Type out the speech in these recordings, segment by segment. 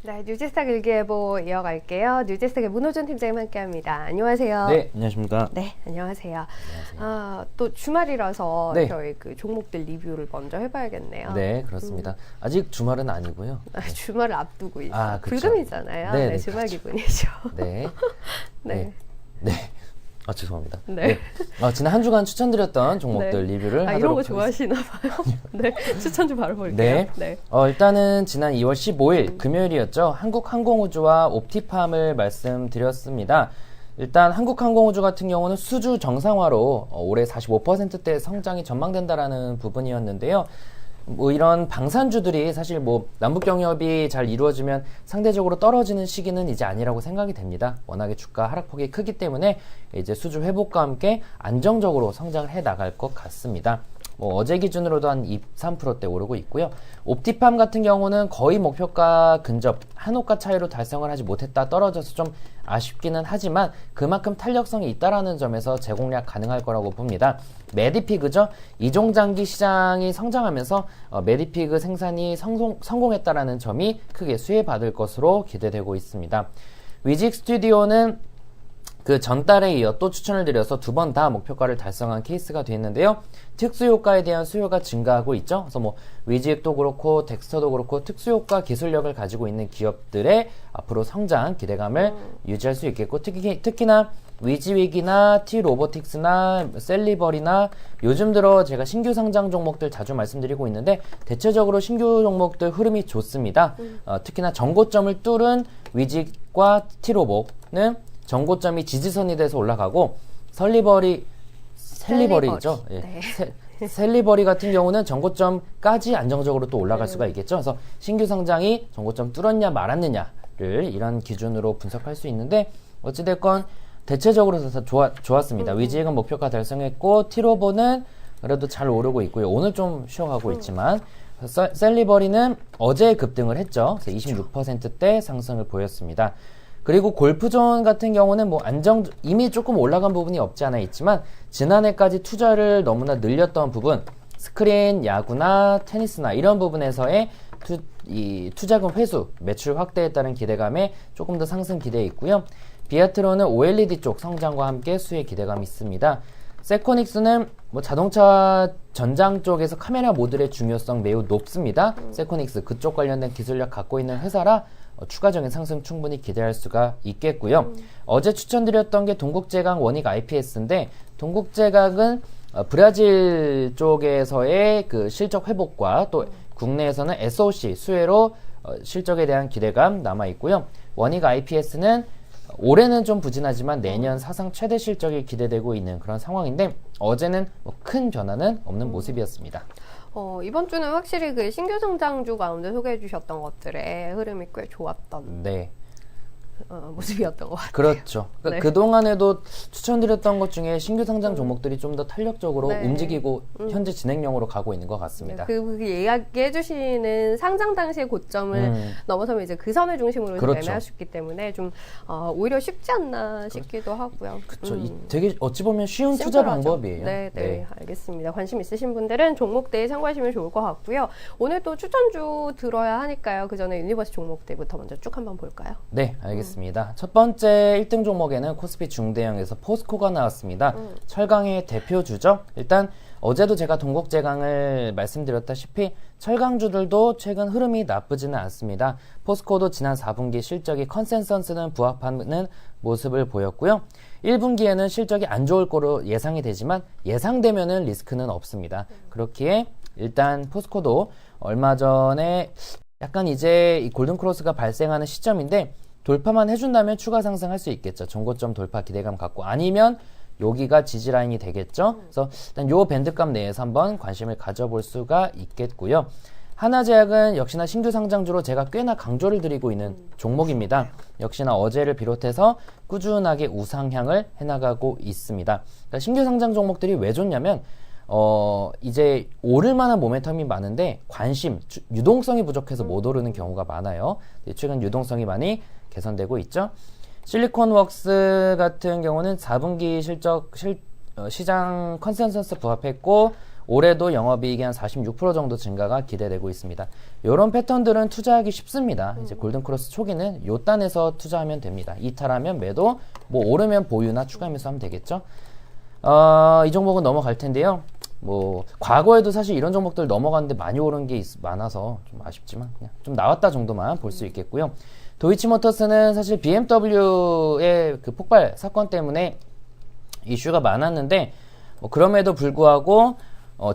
네, 뉴지스탁 일기예보 이어갈게요. 뉴지스탁의 문호준 팀장님 함께합니다. 안녕하세요. 네, 안녕하십니까. 네, 안녕하세요. 안녕하세요. 또 주말이라서 네. 저희 그 종목들 리뷰를 먼저 해봐야겠네요. 네, 그렇습니다. 아직 주말은 아니고요. 주말을 앞두고 있어요. 그쵸. 불금이잖아요. 네, 네, 네, 주말 그렇죠. 기분이죠. 네. 네. 네. 죄송합니다. 네. 지난 한 주간 추천드렸던 종목들 네. 리뷰를 하도록 이런 거 하겠습니다. 좋아하시나 봐요. 네, 추천 좀 바로 볼게요. 네. 네. 일단은 지난 2월 15일 금요일이었죠. 한국항공우주와 옵티팜을 말씀드렸습니다. 일단 한국항공우주 같은 경우는 수주 정상화로 올해 45%대 성장이 전망된다라는 부분이었는데요. 이런 방산주들이 사실 남북 경협이 잘 이루어지면 상대적으로 떨어지는 시기는 이제 아니라고 생각이 됩니다. 워낙에 주가 하락폭이 크기 때문에 이제 수주 회복과 함께 안정적으로 성장을 해 나갈 것 같습니다. 어제 기준으로도 한 23%대 오르고 있고요. 옵티팜 같은 경우는 거의 목표가 근접 한 호가 차이로 달성을 하지 못했다 떨어져서 좀 아쉽기는 하지만 그만큼 탄력성이 있다라는 점에서 재공략 가능할 거라고 봅니다. 메디피그죠. 이종장기 시장이 성장하면서 메디피그 생산이 성공했다라는 점이 크게 수혜받을 것으로 기대되고 있습니다. 위직 스튜디오는 그 전달에 이어 또 추천을 드려서 두 번 다 목표가를 달성한 케이스가 됐는데요. 특수효과에 대한 수요가 증가하고 있죠. 그래서 위직도 그렇고 덱스터도 그렇고 특수효과 기술력을 가지고 있는 기업들의 앞으로 성장 기대감을 유지할 수 있겠고 특히나 위지윅이나 T-로보틱스나 셀리버리나 요즘 들어 제가 신규 상장 종목들 자주 말씀드리고 있는데 대체적으로 신규 종목들 흐름이 좋습니다. 특히나 정고점을 뚫은 위직과 T-로봇은 정고점이 지지선이 돼서 올라가고 셀리버리죠. 예. 네. 셀리버리 같은 경우는 정고점까지 안정적으로 또 올라갈 수가 있겠죠. 그래서 신규 상장이 정고점 뚫었냐 말았느냐를 이런 기준으로 분석할 수 있는데 어찌됐건 대체적으로 좋았습니다. 위지액은 목표가 달성했고 T-로봇은 그래도 잘 오르고 있고요. 오늘 좀 쉬어가고 있지만 셀리버리는 어제 급등을 했죠. 그래서 26%대 상승을 보였습니다. 그리고 골프존 같은 경우는 이미 조금 올라간 부분이 없지 않아 있지만 지난해까지 투자를 너무나 늘렸던 부분, 스크린, 야구나 테니스나 이런 부분에서의 투자금 회수, 매출 확대에 따른 기대감에 조금 더 상승 기대에 있고요. 비아트론은 OLED 쪽 성장과 함께 수혜 기대감이 있습니다. 세코닉스는 자동차 전장 쪽에서 카메라 모듈의 중요성 매우 높습니다. 세코닉스 그쪽 관련된 기술력 갖고 있는 회사라 추가적인 상승 충분히 기대할 수가 있겠고요. 어제 추천드렸던 게 동국제강 원익 IPS인데 동국제강은 브라질 쪽에서의 그 실적 회복과 또 국내에서는 SOC 수혜로 실적에 대한 기대감 남아 있고요. 원익 IPS는 올해는 좀 부진하지만 내년 사상 최대 실적이 기대되고 있는 그런 상황인데 어제는 큰 변화는 없는 모습이었습니다. 이번 주는 확실히 그 신규 성장주 가운데 소개해 주셨던 것들의 흐름이 꽤 좋았던 모습이었던 것 같아요. 그렇죠. 네. 그동안에도 추천드렸던 것 중에 신규 상장 종목들이 좀 더 탄력적으로 움직이고 현재 진행형으로 가고 있는 것 같습니다. 그 이야기해 주시는 상장 당시의 고점을 넘어서면 이제 그 선을 중심으로 그렇죠. 매매할 수 있기 때문에 좀 오히려 쉽지 않나 싶기도 하고요. 그렇죠. 되게 어찌 보면 쉬운 심플하죠. 투자 방법이에요. 네, 알겠습니다. 관심 있으신 분들은 종목대에 참고하시면 좋을 것 같고요. 오늘 또 추천주 들어야 하니까요. 그 전에 유니버스 종목대부터 먼저 쭉 한번 볼까요? 네, 알겠습니다. 첫 번째 1등 종목에는 코스피 중대형에서 포스코가 나왔습니다. 철강의 대표주죠. 일단 어제도 제가 동국제강을 말씀드렸다시피 철강주들도 최근 흐름이 나쁘지는 않습니다. 포스코도 지난 4분기 실적이 컨센서스는 부합하는 모습을 보였고요. 1분기에는 실적이 안 좋을 거로 예상이 되지만 예상되면은 리스크는 없습니다. 그렇기에 일단 포스코도 얼마 전에 약간 이제 이 골든크로스가 발생하는 시점인데 돌파만 해준다면 추가 상승할 수 있겠죠. 정고점 돌파 기대감 갖고 아니면 여기가 지지라인이 되겠죠. 그래서 일단 요 밴드값 내에서 한번 관심을 가져볼 수가 있겠고요. 하나제약은 역시나 신규 상장주로 제가 꽤나 강조를 드리고 있는 종목입니다. 역시나 어제를 비롯해서 꾸준하게 우상향을 해나가고 있습니다. 그러니까 신규 상장 종목들이 왜 좋냐면 이제 오를 만한 모멘텀이 많은데 유동성이 부족해서 못 오르는 경우가 많아요. 최근 유동성이 많이 개선되고 있죠. 실리콘웍스 같은 경우는 4분기 시장 컨센서스 부합했고 올해도 영업이익이 한 46% 정도 증가가 기대되고 있습니다. 이런 패턴들은 투자하기 쉽습니다. 이제 골든크로스 초기는 요 단에서 투자하면 됩니다. 이탈하면 매도, 뭐 오르면 보유나 추가 매수하면 되겠죠. 이 종목은 넘어갈 텐데요. 뭐 과거에도 사실 이런 종목들 넘어갔는데 많이 오른 게 많아서 좀 아쉽지만 그냥 좀 나왔다 정도만 볼 수 있겠고요. 도이치모터스는 사실 BMW의 그 폭발 사건 때문에 이슈가 많았는데 그럼에도 불구하고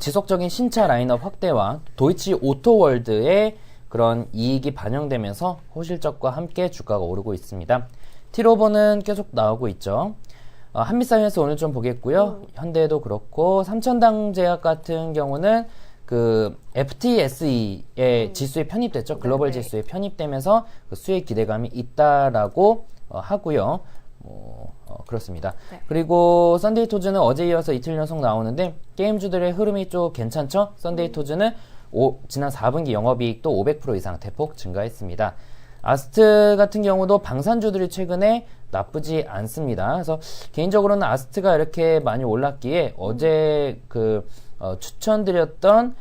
지속적인 신차 라인업 확대와 도이치 오토월드의 그런 이익이 반영되면서 호실적과 함께 주가가 오르고 있습니다. 티로버는 계속 나오고 있죠. 한미사이언스 오늘 좀 보겠고요. 현대도 그렇고 삼천당제약 같은 경우는 그 FTSE의 지수에 편입됐죠. 글로벌 네. 지수에 편입되면서 그 수익 기대감이 있다라고 하고요. 그렇습니다. 네. 그리고 썬데이토즈는 어제 이어서 이틀 연속 나오는데 게임주들의 흐름이 좀 괜찮죠. 썬데이토즈는 지난 4분기 영업이익도 500% 이상 대폭 증가했습니다. 아스트 같은 경우도 방산주들이 최근에 나쁘지 않습니다. 그래서 개인적으로는 아스트가 이렇게 많이 올랐기에 어제 추천드렸던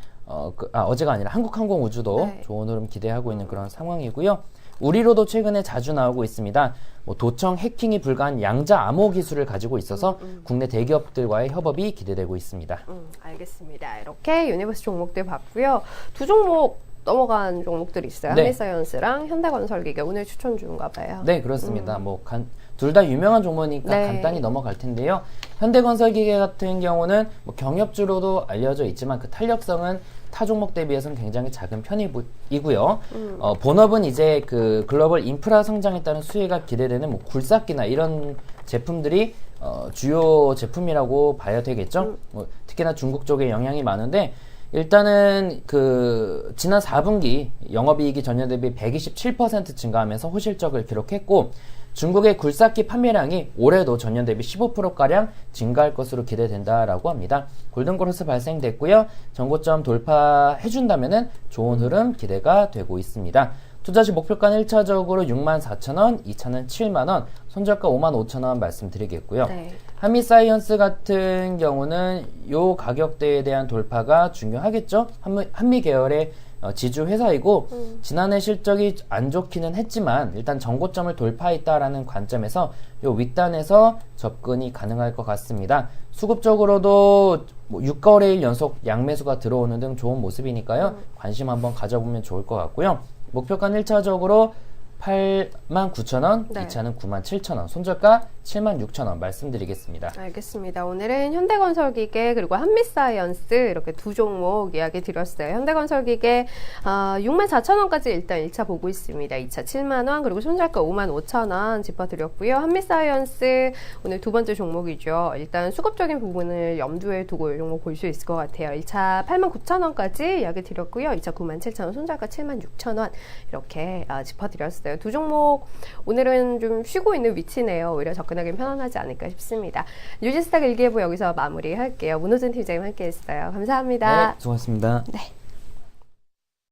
어제가 아니라 한국항공우주도 네. 좋은 흐름 기대하고 있는 그런 상황이고요. 우리로도 최근에 자주 나오고 있습니다. 도청 해킹이 불가한 양자 암호 기술을 가지고 있어서 국내 대기업들과의 협업이 기대되고 있습니다. 알겠습니다. 이렇게 유니버스 종목들 봤고요. 두 종목 넘어간 종목들이 있어요. 네. 한미사이언스랑 현대건설기계 오늘 추천 중인가 봐요. 네, 그렇습니다. 둘 다 유명한 종목이니까 네. 간단히 넘어갈 텐데요. 현대건설기계 같은 경우는 경협주로도 알려져 있지만 그 탄력성은 타 종목 대비해서는 굉장히 작은 편이고요. 본업은 이제 그 글로벌 인프라 성장에 따른 수혜가 기대되는 굴삭기나 이런 제품들이 주요 제품이라고 봐야 되겠죠. 특히나 중국 쪽에 영향이 많은데 일단은 지난 4분기 영업이익이 전년 대비 127% 증가하면서 호실적을 기록했고 중국의 굴삭기 판매량이 올해도 전년 대비 15%가량 증가할 것으로 기대된다라고 합니다. 골든크로스 발생됐고요. 정고점 돌파해준다면은 좋은 흐름 기대가 되고 있습니다. 투자시 목표가는 1차적으로 64,000원, 2차는 7만원, 손절가 55,000원 말씀드리겠고요. 네. 한미사이언스 같은 경우는 요 가격대에 대한 돌파가 중요하겠죠. 한미 계열의 지주 회사이고 지난해 실적이 안 좋기는 했지만 일단 정고점을 돌파했다라는 관점에서 요 윗단에서 접근이 가능할 것 같습니다. 수급적으로도 6거래일 연속 양매수가 들어오는 등 좋은 모습이니까요. 관심 한번 가져보면 좋을 것 같고요. 목표가는 1차적으로 89,000원, 네. 2차는 97,000원, 손절가 76,000원 말씀드리겠습니다. 알겠습니다. 오늘은 현대건설기계 그리고 한미사이언스 이렇게 두 종목 이야기 드렸어요. 현대건설기계 64,000원까지 일단 1차 보고 있습니다. 2차 7만원 그리고 손절가 55,000원 짚어드렸고요. 한미사이언스 오늘 두 번째 종목이죠. 일단 수급적인 부분을 염두에 두고 이 종목 볼 수 있을 것 같아요. 1차 89,000원까지 이야기 드렸고요. 2차 97,000원, 손절가 76,000원 이렇게 짚어드렸어요. 두 종목 오늘은 좀 쉬고 있는 위치네요. 오히려 접근하기 편안하지 않을까 싶습니다. 뉴지스탁 일기예보 여기서 마무리할게요. 문호준 팀장님 함께했어요. 감사합니다. 네, 수고하셨습니다. 네.